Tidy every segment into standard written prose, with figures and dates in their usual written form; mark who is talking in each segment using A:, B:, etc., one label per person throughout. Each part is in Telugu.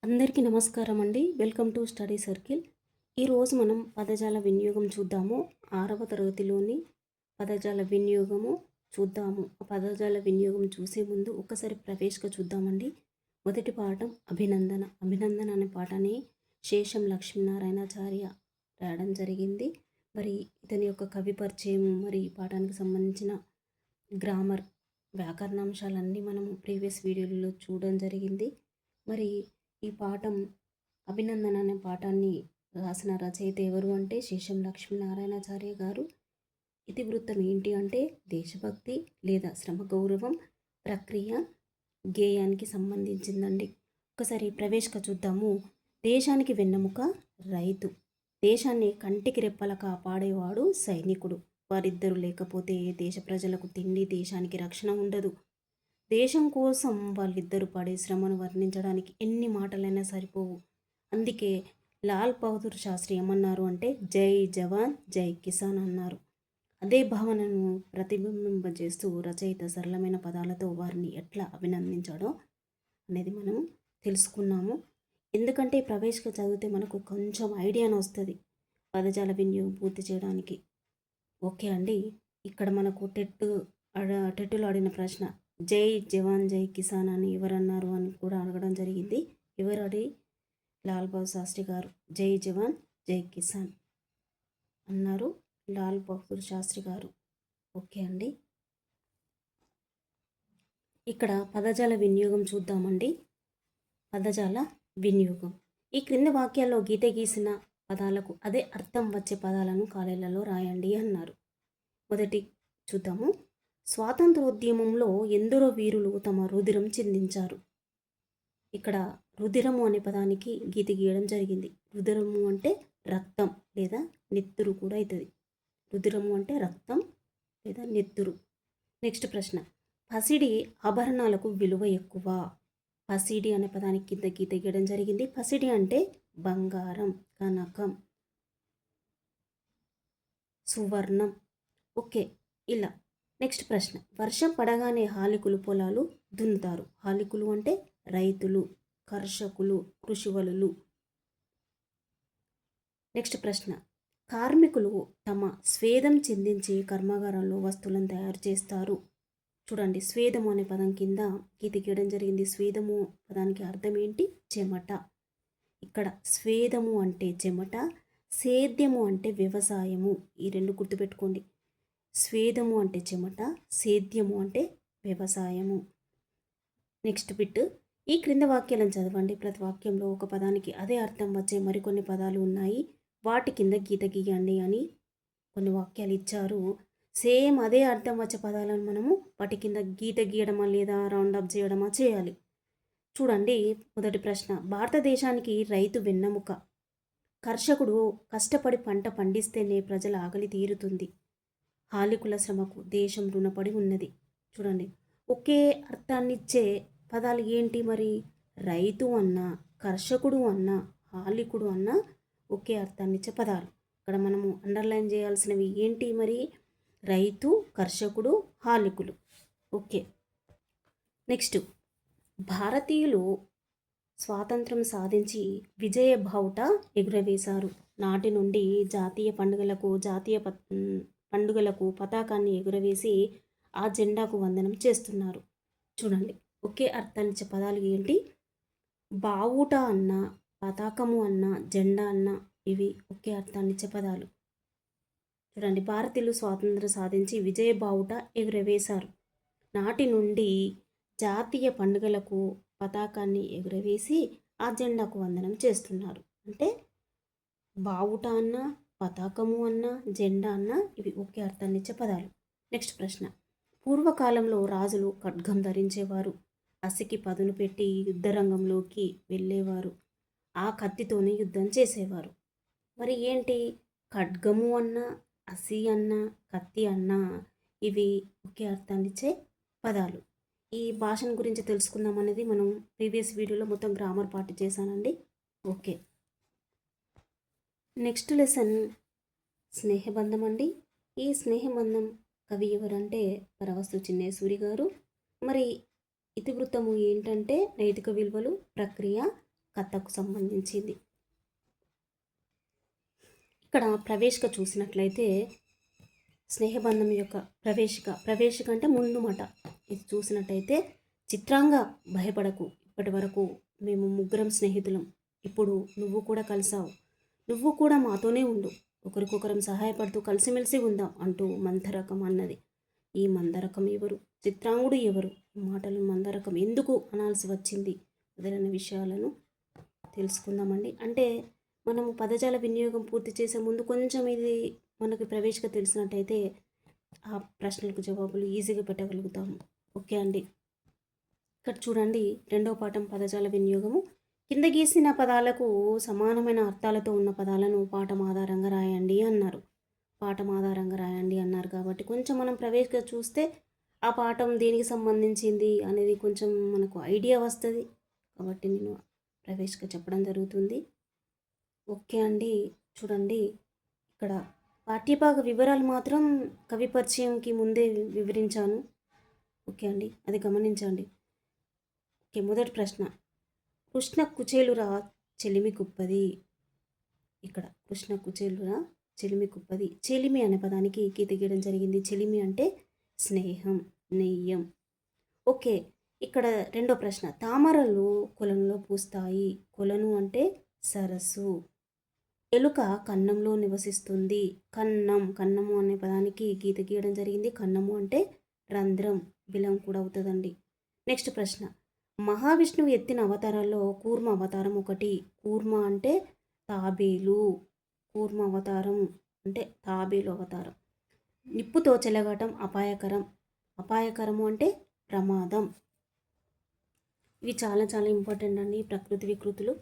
A: అందరికీ నమస్కారం అండి. Welcome to study circle. ఈరోజు మనం పదజాల వినియోగం చూద్దాము. 6వ తరగతిలోని పదజాల వినియోగము చూద్దాము. ఆ పదజాల వినియోగం చూసే ముందు ఒకసారి ప్రవేశిక చూద్దామండి. మొదటి పాఠం అభినందన. అభినందన అనే పాఠాన్ని శేషం లక్ష్మీనారాయణాచార్య రాయడం జరిగింది. మరి ఇతని యొక్క కవి పరిచయం, మరి ఈ పాఠానికి సంబంధించిన గ్రామర్, వ్యాకరణాంశాలన్నీ మనము ప్రీవియస్ వీడియోలలో చూడడం జరిగింది. మరి ఈ పాఠం అభినందన అనే పాఠాన్ని రాసిన రచయిత ఎవరు అంటే శేషం లక్ష్మీనారాయణాచార్య గారు. ఇతివృత్తం ఏంటి అంటే దేశభక్తి లేదా శ్రమ గౌరవం ప్రక్రియ గేయానికి సంబంధించిందండి. ఒకసారి ప్రవేశిక చూద్దాము. దేశానికి వెన్నెముక రైతు. దేశాన్ని కంటికి రెప్పల కాపాడేవాడు సైనికుడు. వారిద్దరూ లేకపోతే దేశ ప్రజలకు తిండి, దేశానికి రక్షణ ఉండదు. దేశం కోసం వాళ్ళిద్దరూ పడే శ్రమను వర్ణించడానికి ఎన్ని మాటలైనా సరిపోవు. అందుకే లాల్ బహదూర్ శాస్త్రి ఏమన్నారు అంటే జై జవాన్ జై కిసాన్ అన్నారు. అదే భావనను ప్రతిబింబింపజేస్తూ రచయిత సరళమైన పదాలతో వారిని ఎట్లా అభినందించాడో అనేది మనం తెలుసుకున్నాము. ఎందుకంటే ప్రవేశిక చదివితే మనకు కొంచెం ఐడియాను వస్తుంది పదజాల వినియోగం పూర్తి చేయడానికి. ఓకే అండి. ఇక్కడ మనకు టెట్టులో ఆడిన ప్రశ్న జై జవాన్ జై కిసాన్ అని ఎవరన్నారు అని కూడా అడగడం జరిగింది. ఎవరడి? లాల్ బహదూర్ శాస్త్రి గారు జై జవాన్ జై కిసాన్ అన్నారు, లాల్ బహదూర్ శాస్త్రి గారు. ఓకే అండి. ఇక్కడ పదజాల వినియోగం చూద్దామండి. పదజాల వినియోగం. ఈ క్రింది వాక్యాల్లో గీత గీసిన పదాలకు అదే అర్థం వచ్చే పదాలను ఖాళీలలో రాయండి అన్నారు. మొదటి చూద్దాము. స్వాతంత్రోద్యమంలో ఎందరో వీరులు తమ రుధిరం చిందించారు. ఇక్కడ రుధిరము అనే పదానికి గీత గీయడం జరిగింది. రుధిరము అంటే రక్తం లేదా నెత్తురు కూడా అవుతుంది. రుధిరము అంటే రక్తం లేదా నెత్తురు. నెక్స్ట్ ప్రశ్న. పసిడి ఆభరణాలకు విలువ ఎక్కువ. పసిడి అనే పదానికి కింద గీత గీయడం జరిగింది. పసిడి అంటే బంగారం, కనకం, సువర్ణం. ఓకే, ఇలా. నెక్స్ట్ ప్రశ్న. వర్షం పడగానే హాలికులు పొలాలు దున్నుతారు. హాలికులు అంటే రైతులు, కర్షకులు, కృషివలులు. నెక్స్ట్ ప్రశ్న. కార్మికులు తమ స్వేదం చిందించి కర్మాగారంలో వస్తువులను తయారు చేస్తారు. చూడండి, స్వేదము అనే పదం కింద గీత గీయడం జరిగింది. స్వేదము పదానికి అర్థం ఏంటి? చెమట. ఇక్కడ స్వేదము అంటే చెమట, సేద్యము అంటే వ్యవసాయము. ఈ రెండు గుర్తుపెట్టుకోండి. స్వేదము అంటే చెమట, సేద్యము అంటే వ్యవసాయము. Next bit. ఈ క్రింద వాక్యాలను చదవండి. ప్రతి వాక్యంలో ఒక పదానికి అదే అర్థం వచ్చే మరికొన్ని పదాలు ఉన్నాయి, వాటి కింద గీత గీయండి అని కొన్ని వాక్యాలు ఇచ్చారు. సేమ్ అదే అర్థం వచ్చే పదాలను మనము వాటి కింద గీత గీయడమా లేదా రౌండ్ అప్ చేయడమా చేయాలి. చూడండి, మొదటి ప్రశ్న. భారతదేశానికి రైతు వెన్నెముక. కర్షకుడు కష్టపడి పంట పండిస్తేనే ప్రజల ఆకలి తీరుతుంది. హాలికుల శ్రమకు దేశం రుణపడి ఉన్నది. చూడండి, ఒకే అర్థాన్నిచ్చే పదాలు ఏంటి మరి? రైతు అన్న, కర్షకుడు అన్న, హాలికుడు అన్న ఒకే అర్థాన్నిచ్చే పదాలు. ఇక్కడ మనము అండర్లైన్ చేయాల్సినవి ఏంటి మరి? రైతు, కర్షకుడు, హాలికులు. ఓకే. నెక్స్ట్. భారతీయులు స్వాతంత్రం సాధించి విజయ బావుట ఎగురవేశారు. నాటి నుండి పండుగలకు పతాకాన్ని ఎగురవేసి ఆ జెండాకు వందనం చేస్తున్నారు. చూడండి, ఒకే అర్థాన్నిచ్చే పదాలు ఏంటి? బావుట అన్న, పతాకము అన్న, జెండా అన్న, ఇవి ఒకే అర్థాన్నిచ్చే పదాలు. చూడండి, భారతీయులు స్వాతంత్రం సాధించి విజయ బావుట ఎగురవేశారు. నాటి నుండి జాతీయ పండుగలకు పతాకాన్ని ఎగురవేసి ఆ జెండాకు వందనం చేస్తున్నారు. అంటే బావుట అన్న, పతాకము అన్న, జెండా అన్న, ఇవి ఒకే అర్థాన్నిచ్చే పదాలు. నెక్స్ట్ ప్రశ్న. పూర్వకాలంలో రాజులు ఖడ్గం ధరించేవారు. అసికి పదును పెట్టి యుద్ధరంగంలోకి వెళ్ళేవారు. ఆ కత్తితోనే యుద్ధం చేసేవారు. మరి ఏంటి? ఖడ్గము అన్న, అసి అన్న, కత్తి అన్న, ఇవి ఒకే అర్థాన్నిచ్చే పదాలు. ఈ భాషను గురించి తెలుసుకుందాం అనేది మనం ప్రీవియస్ వీడియోలో మొత్తం గ్రామర్ పార్ట్ చేశానండి. ఓకే. నెక్స్ట్ లెసన్ స్నేహబంధం అండి. ఈ స్నేహబంధం కవి ఎవరంటే పరవస్తు చిన్నేసూరి గారు. మరి ఇతివృత్తము ఏంటంటే నైతిక విలువలు, ప్రక్రియ, కథకు సంబంధించింది. ఇక్కడ ప్రవేశిక చూసినట్లయితే స్నేహబంధం యొక్క ప్రవేశిక అంటే ముందు మాట. ఇది చూసినట్టయితే చిత్రంగా భయపడకు, ఇప్పటి వరకు మేము ముగ్గురం స్నేహితులం, ఇప్పుడు నువ్వు కూడా కలిసావు, నువ్వు కూడా మాతోనే ఉండు, ఒకరికొకరం సహాయపడుతూ కలిసిమెలిసి ఉందాం అంటూ మందరకం అన్నది. ఈ మందరకం ఎవరు, చిత్రాంగుడు ఎవరు, మాటలు మందరకం ఎందుకు అనాల్సి వచ్చింది మొదలైన విషయాలను తెలుసుకుందామండి. అంటే మనము పదజాల వినియోగం పూర్తి చేసే ముందు కొంచెం ఇది మనకు ప్రవేశిక తెలిసినట్టయితే ఆ ప్రశ్నలకు జవాబులు ఈజీగా పెట్టగలుగుతాము. ఓకే అండి. ఇక్కడ చూడండి, రెండవ పాఠం పదజాల వినియోగము. కింద గీసిన పదాలకు సమానమైన అర్థాలతో ఉన్న పదాలను పాఠం ఆధారంగా రాయండి అన్నారు. పాఠం ఆధారంగా రాయండి అన్నారు కాబట్టి కొంచెం మనం ప్రవేశిక చూస్తే ఆ పాఠం దేనికి సంబంధించింది అనేది కొంచెం మనకు ఐడియా వస్తుంది. కాబట్టి నేను ప్రవేశిక చెప్పడం జరుగుతుంది. ఓకే అండి. చూడండి, ఇక్కడ పాఠ్యభాగ వివరాలు మాత్రం కవి పరిచయంకి ముందే వివరించాను. ఓకే అండి, అది గమనించండి. ఓకే, మొదటి ప్రశ్న, కృష్ణ కుచేలురా చెలిమి కుప్పది. ఇక్కడ కృష్ణ కుచేలురా చెలిమి కుప్పది. చెలిమి అనే పదానికి గీత గీయడం జరిగింది. చెలిమి అంటే స్నేహం, నెయ్యం. ఓకే, ఇక్కడ రెండో ప్రశ్న, తామరలు కొలంలో పూస్తాయి. కొలను అంటే సరస్సు. ఎలుక కన్నంలో నివసిస్తుంది. కన్నము అనే పదానికి గీత గీయడం జరిగింది. కన్నము అంటే రంధ్రం, బిలం కూడా అవుతుందండి. నెక్స్ట్ ప్రశ్న, మహావిష్ణువు ఎత్తిన అవతారాల్లో కూర్మ అవతారం ఒకటి. కూర్మ అంటే తాబేలు. కూర్మ అవతారం అంటే తాబేలు అవతారం. నిప్పుతో చెలగాటం అపాయకరం. అపాయకరము అంటే ప్రమాదం. ఇవి చాలా చాలా ఇంపార్టెంట్ అండి, ప్రకృతి వికృతులు.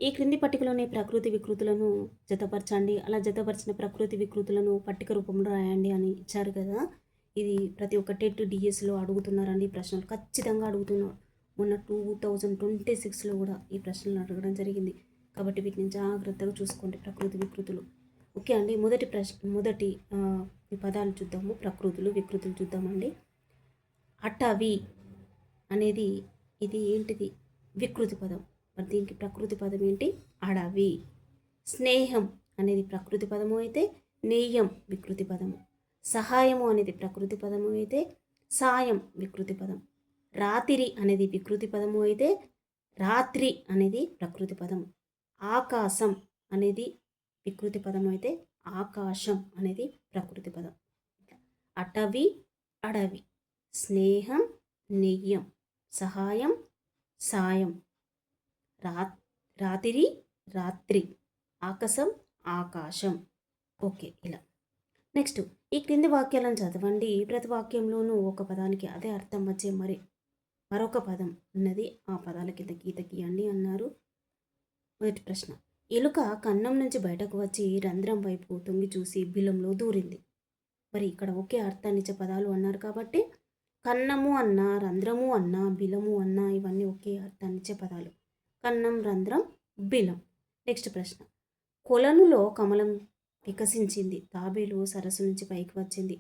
A: ఈ క్రింది పట్టికలోని ప్రకృతి వికృతులను జతపరచండి. అలా జతపరిచిన ప్రకృతి వికృతులను పట్టిక రూపంలో రాయండి అని ఇచ్చారు కదా. ఇది ప్రతి ఒక్క టెట్ డిఎస్లో అడుగుతున్నారండి. ప్రశ్నలు ఖచ్చితంగా అడుగుతున్నారు. మొన్న 2026లో కూడా ఈ ప్రశ్నలు అడగడం జరిగింది. కాబట్టి వీటిని జాగ్రత్తగా చూసుకోండి, ప్రకృతి వికృతులు. ఓకే అండి. మొదటి ఈ పదాలు చూద్దాము, ప్రకృతులు వికృతులు చూద్దామండి. అటవి అనేది ఇది ఏంటిది, వికృతి పదం. మరి దీనికి ప్రకృతి పదం ఏంటి, అడవి. స్నేహం అనేది ప్రకృతి పదము అయితే నెయ్యం వికృతి పదము. సహాయము అనేది ప్రకృతి పదము అయితే సాయం వికృతి పదం. రాతిరి అనేది వికృతి పదము అయితే రాత్రి అనేది ప్రకృతి పదము. ఆకాశం అనేది వికృతి పదము అయితే ఆకాశం అనేది ప్రకృతి పదం. అటవి, అడవి. స్నేహం, నెయ్యం. సహాయం, సాయం. రాతిరి, రాత్రి. ఆకాశం, ఆకాశం. ఓకే, ఇలా. నెక్స్ట్, ఈ క్రింది వాక్యాలను చదవండి. ప్రతి వాక్యంలోనూ ఒక పదానికి అదే అర్థం వచ్చే మరొక పదం ఉన్నది. ఆ పదాల కింద గీత గీయండి అన్నారు. మొదటి ప్రశ్న, ఎలుక కన్నం నుంచి బయటకు వచ్చి రంధ్రం వైపు తొంగి చూసి బిలంలో దూరింది. మరి ఇక్కడ ఒకే అర్థాన్నిచ్చే పదాలు అన్నారు కాబట్టి కన్నము అన్న, రంధ్రము అన్న, బిలము అన్న ఇవన్నీ ఒకే అర్థాన్నిచ్చే పదాలు. కన్నం, రంధ్రం, బిలం. నెక్స్ట్ ప్రశ్న, కొలనులో కమలం వికసించింది. తాబేలు సరస్సు నుంచి పైకి వచ్చింది.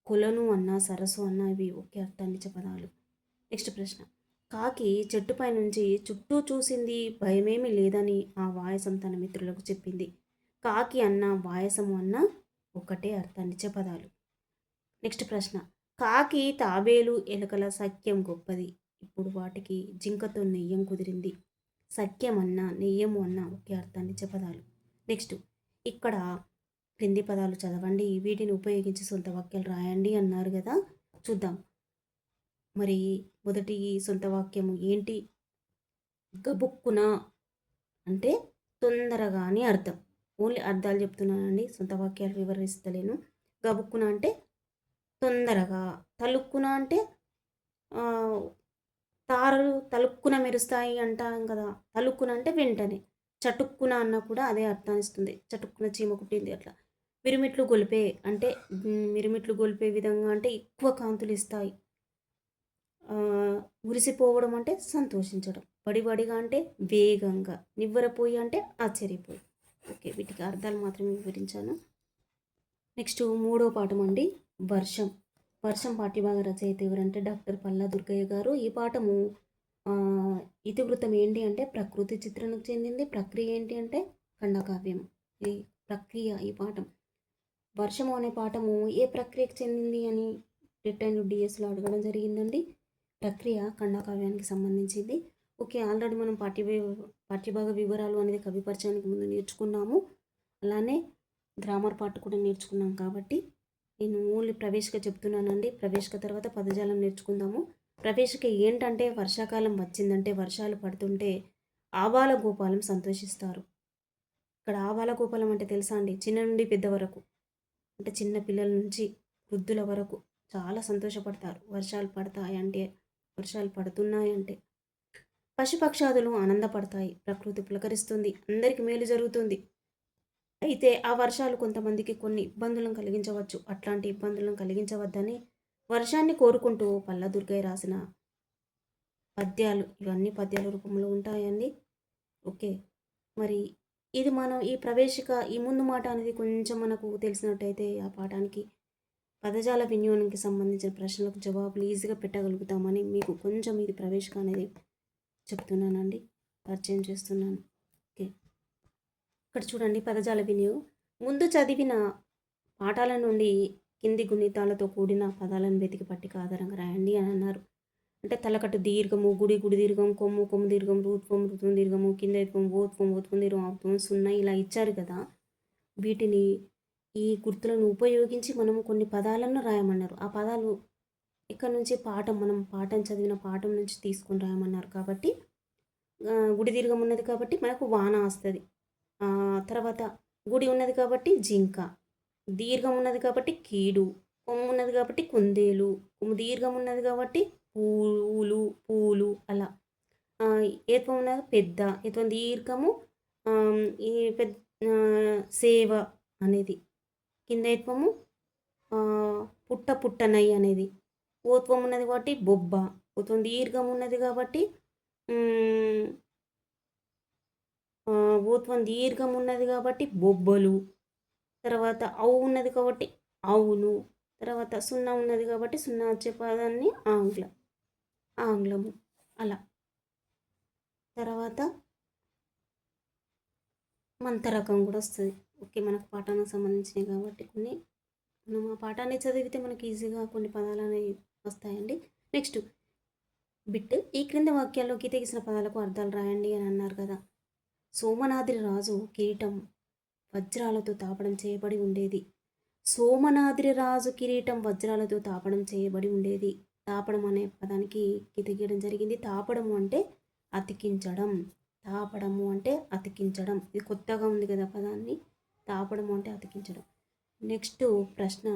A: కొలను అన్న, సరస్సు అన్న ఇవి ఒకే అర్థాన్నిచ్చే పదాలు. నెక్స్ట్ ప్రశ్న, కాకి చెట్టుపై నుంచి చుట్టూ చూసింది, భయమేమీ లేదని ఆ వాయసం తన మిత్రులకు చెప్పింది. కాకి అన్న, వాయసము అన్న ఒకటే అర్థాన్నిచ్చే పదాలు. నెక్స్ట్ ప్రశ్న, కాకి, తాబేలు, ఎలుకల సఖ్యం గొప్పది. ఇప్పుడు వాటికి జింకతో నెయ్యం కుదిరింది. సఖ్యం అన్న, నెయ్యము అన్న ఒకే అర్థాన్నిచ్చే పదాలు. నెక్స్ట్, ఇక్కడ క్రింది పదాలు చదవండి, వీటిని ఉపయోగించి సొంత వాక్యాలు రాయండి అన్నారు కదా. చూద్దాం. మరి మొదటి సొంత వాక్యము ఏంటి, గబుక్కున అంటే తొందరగా అని అర్థం. ఓన్లీ అర్థాలు చెప్తున్నానండి, సొంత వాక్యాలు వివరిస్తలేను. గబుక్కున అంటే తొందరగా. తలుక్కున అంటే తారలు తలుక్కున మెరుస్తాయి అంటాం కదా. తలుక్కున అంటే వెంటనే. చటుక్కున అన్న కూడా అదే అర్థాన్ని ఇస్తుంది. చటుక్కున చీమ కుట్టింది అట్లా. మిరుమిట్లు గొలిపే అంటే మిరుమిట్లు గొలిపే విధంగా అంటే ఎక్కువ కాంతులు ఇస్తాయి. మురిసిపోవడం అంటే సంతోషించడం. వడివడిగా అంటే వేగంగా. నివ్వరపోయి అంటే ఆశ్చర్యపోయి. ఓకే, వీటికి అర్థాలు మాత్రమే వివరించాను. నెక్స్ట్ మూడో పాఠం అండి, వర్షం. వర్షం పాఠ్యభాగ రచయిత ఎవరంటే డాక్టర్ పల్లా దుర్గయ్య గారు. ఈ పాఠము ఇతివృత్తం ఏంటి అంటే ప్రకృతి చిత్రణకు చెందింది. ప్రక్రియ ఏంటి అంటే ఖండకావ్యం. ఈ ప్రక్రియ ఈ పాఠం. వర్షము అనే పాఠము ఏ ప్రక్రియకు చెందింది అని రిటర్న్ డిఎస్లో అడగడం జరిగిందండి. ప్రక్రియ ఖండకావ్యానికి సంబంధించింది. ఓకే, ఆల్రెడీ మనం పాఠ్యభాగ వివరాలు అనేది కవి పరిచయానికి ముందు నేర్చుకున్నాము. అలానే గ్రామర్ పార్ట్ కూడా నేర్చుకున్నాం కాబట్టి నేను ఓన్లీ ప్రవేశిక చెప్తున్నానండి. ప్రవేశిక తర్వాత పదజాలం నేర్చుకుందాము. ప్రవేశిక ఏంటంటే వర్షాకాలం వచ్చిందంటే వర్షాలు పడుతుంటే ఆబాల గోపాలం సంతోషిస్తారు. ఇక్కడ ఆబాల గోపాలం అంటే తెలుసా అండి? చిన్న నుండి పెద్ద వరకు, అంటే చిన్న పిల్లల నుంచి వృద్ధుల వరకు చాలా సంతోషపడతారు వర్షాలు పడతాయంటే, వర్షాలు పడుతున్నాయంటే. పశుపక్షాదులు ఆనందపడతాయి, ప్రకృతి పులకరిస్తుంది, అందరికీ మేలు జరుగుతుంది. అయితే ఆ వర్షాలు కొంతమందికి కొన్ని ఇబ్బందులను కలిగించవచ్చు. అట్లాంటి ఇబ్బందులను కలిగించవద్దని వర్షాన్ని కోరుకుంటూ పల్ల దుర్గయ్య రాసిన పద్యాలు, ఇవన్నీ పద్యాల రూపంలో ఉంటాయండి. ఓకే, మరి ఇది మనం ఈ ప్రవేశిక ఈ ముందు మాట అనేది కొంచెం మనకు తెలిసినట్టయితే ఆ పాఠానికి పదజాల వినియోగానికి సంబంధించిన ప్రశ్నలకు జవాబులు ఈజీగా పెట్టగలుగుతామని మీకు కొంచెం ఇది ప్రవేశిక అనేది చెప్తున్నానండి, పరిచయం చేస్తున్నాను. ఓకే, ఇక్కడ చూడండి పదజాల వినియోగం. ముందు చదివిన పాఠాల నుండి కింది గుణితాలతో కూడిన పదాలను వెతికి పట్టిక ఆధారంగా రాయండి అని అన్నారు. అంటే తలకట్టు దీర్ఘము, గుడి గుడి దీర్ఘం, కొమ్ము కొమ్ము దీర్ఘం, ఋత్వం ఋత్వం దీర్ఘము, కింద ఎత్వం ఓత్వం ఓత్వం దీర్ఘం, ఆత్వం సున్నా ఇలా ఇచ్చారు కదా. వీటిని ఈ గుర్తులను ఉపయోగించి మనము కొన్ని పదాలను రాయమన్నారు. ఆ పదాలు ఇక్కడ నుంచి మనం పాఠం చదివిన పాఠం నుంచి తీసుకొని రాయమన్నారు. కాబట్టి గుడి దీర్ఘం ఉన్నది కాబట్టి మనకు వాన వస్తుంది. తర్వాత గుడి ఉన్నది కాబట్టి జింక, దీర్ఘం ఉన్నది కాబట్టి కీడు, కొమ్ము ఉన్నది కాబట్టి కుందేలు, కొమ్ము దీర్ఘం ఉన్నది కాబట్టి పూలు అలా. ఏత్వం ఉన్నది పెద్ద, ఏత్వం దీర్ఘము ఈ పెద్ద సేవ అనేది, కింద ఏత్వము పుట్టనై అనేది, ఓత్వం ఉన్నది కాబట్టి బొబ్బ, ఓత్వం దీర్ఘం ఉన్నది కాబట్టి ఓత్వం దీర్ఘం ఉన్నది కాబట్టి బొబ్బలు, తర్వాత ఉన్నది కాబట్టి అవును, తర్వాత సున్నా ఉన్నది కాబట్టి సున్నా వచ్చే పదాన్ని ఆంగ్లము అలా. తర్వాత మంతరకం కూడా వస్తుంది. ఓకే, మనకు పాఠానికి సంబంధించినవి కాబట్టి కొన్ని మనం ఆ పాఠాన్ని చదివితే మనకి ఈజీగా కొన్ని పదాలు అనేవి వస్తాయండి. నెక్స్ట్ బిట్, ఈ క్రింద వాక్యాల్లో గీతగీసిన పదాలకు అర్థాలు రాయండి అని అన్నారు కదా. సోమనాద్రి రాజు కిరీటం వజ్రాలతో తాపడం చేయబడి ఉండేది. సోమనాద్రి రాజు కిరీటం వజ్రాలతో తాపడం చేయబడి ఉండేది. తాపడం అనే పదానికి గీత గీయడం జరిగింది. తాపడము అంటే అతికించడం, తాపడము అంటే అతికించడం. ఇది కొత్తగా ఉంది కదా పదాన్ని, తాపడము అంటే అతికించడం. నెక్స్ట్ ప్రశ్న,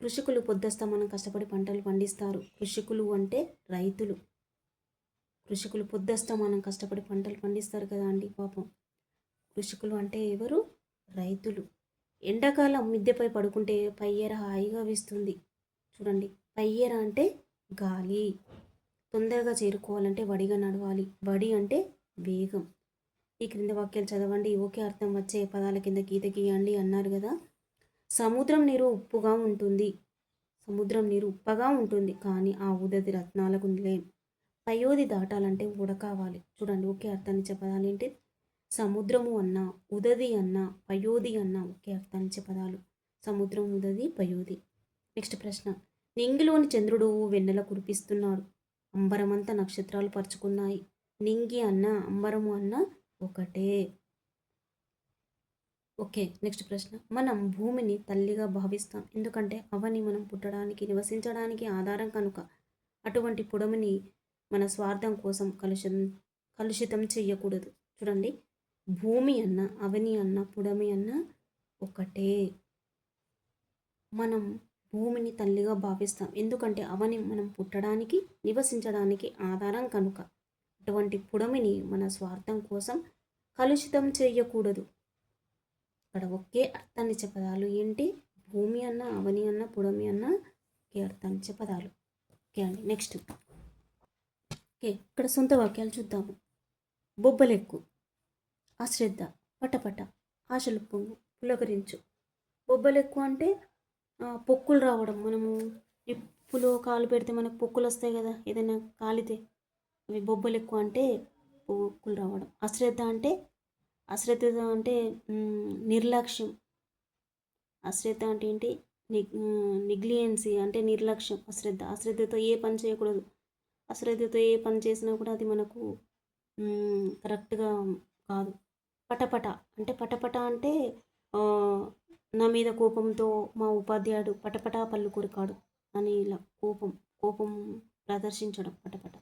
A: కృషికులు పొద్దస్తమానం కష్టపడి పంటలు పండిస్తారు. కృషికులు అంటే రైతులు. కృషికులు పొద్దస్తమానం కష్టపడి పంటలు పండిస్తారు కదా అండి పాపం. కృషికులు అంటే ఎవరు? రైతులు. ఎండాకాలం మిద్దెపై పడుకుంటే పయ్యర హాయిగా వీస్తుంది. చూడండి, పయ్యర అంటే గాలి. తొందరగా చేరుకోవాలంటే వడిగా నడవాలి. వడి అంటే వేగం. ఈ క్రింద వాక్యాలు చదవండి, ఓకే అర్థం వచ్చే పదాల కింద గీత గీయండి అన్నారు కదా. సముద్రం నీరు ఉప్పుగా ఉంటుంది. సముద్రం నీరు ఉప్పగా ఉంటుంది, కానీ ఆ ఉదది రత్నాలకు నిలయం. పయోది దాటాలంటే ఉడకావాలి. చూడండి, ఒకే అర్థాన్నిచ్చే పదాలు ఏంటి? సముద్రము అన్న, ఉదది అన్న, పయోది అన్న ఒకే అర్థాన్నిచ్చే పదాలు. సముద్రం, ఉదది, పయోది. నెక్స్ట్ ప్రశ్న, నింగిలోని చంద్రుడు వెన్నెల కురిపిస్తున్నాడు. అంబరమంతా నక్షత్రాలు పరుచుకున్నాయి. నింగి అన్న అంబరము అన్న ఒకటే. ఓకే, నెక్స్ట్ ప్రశ్న, మనం భూమిని తల్లిగా భావిస్తాం, ఎందుకంటే అవని మనం పుట్టడానికి నివసించడానికి ఆధారం కనుక. అటువంటి పుడమిని మన స్వార్థం కోసం కలుషితం చెయ్యకూడదు. చూడండి, భూమి అన్న, అవని అన్న, పుడమి అన్న ఒకటే. మనం భూమిని తల్లిగా భావిస్తాం, ఎందుకంటే అవని మనం పుట్టడానికి నివసించడానికి ఆధారం కనుక. అటువంటి పుడమిని మన స్వార్థం కోసం కలుషితం చెయ్యకూడదు. ఇక్కడ ఒకే అర్థాన్నిచ్చే పదాలు ఏంటి? భూమి అన్న, అవని అన్న, పుడమి అన్న ఒకే అర్థాన్నిచ్చే పదాలు. ఓకే అండి, నెక్స్ట్. ఓకే, ఇక్కడ సొంత వాక్యాలు చూద్దాము. బొబ్బలెక్కు, అశ్రద్ధ, పటపట, ఆశలు పొంగు, పులకరించు. బొబ్బలెక్కు అంటే పొక్కులు రావడం. మనము నిప్పులో కాలు పెడితే మనకు పొక్కులు వస్తాయి కదా, ఏదైనా కాలితే అవి బొబ్బలు ఎక్కువ అంటే పొక్కులు రావడం. అశ్రద్ధ అంటే నిర్లక్ష్యం. అశ్రద్ధ అంటే ఏంటి? నిగ్లియన్సీ అంటే నిర్లక్ష్యం. అశ్రద్ధతో ఏ పని చేయకూడదు. అశ్రద్ధతో ఏ పని చేసినా కూడా అది మనకు కరెక్ట్గా కాదు. పటపట అంటే నా మీద కోపంతో మా ఉపాధ్యాయుడు పటపట పళ్ళు కొరికాడు అని ఇలా కోపం ప్రదర్శించడం పటపట.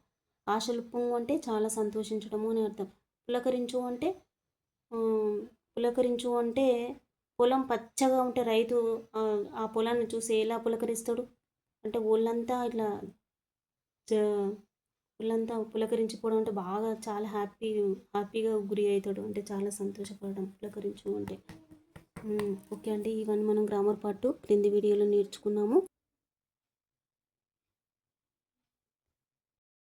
A: ఆశలుపు అంటే చాలా సంతోషించడము అని అర్థం. పులకరించు అంటే పొలం పచ్చగా ఉంటే రైతు ఆ పొలాన్ని చూసి ఎలా పులకరిస్తాడు అంటే ఒళ్ళంతా ఇట్లా ఒళ్ళంతా పులకరించిపోవడం అంటే బాగా చాలా హ్యాపీగా గురి అవుతాడు అంటే చాలా సంతోషపడడం పులకరించు అంటే. ఓకే అండి, ఇవన్నీ మనం గ్రామర్ పార్ట్ క్రింది వీడియోలో నేర్చుకున్నాము.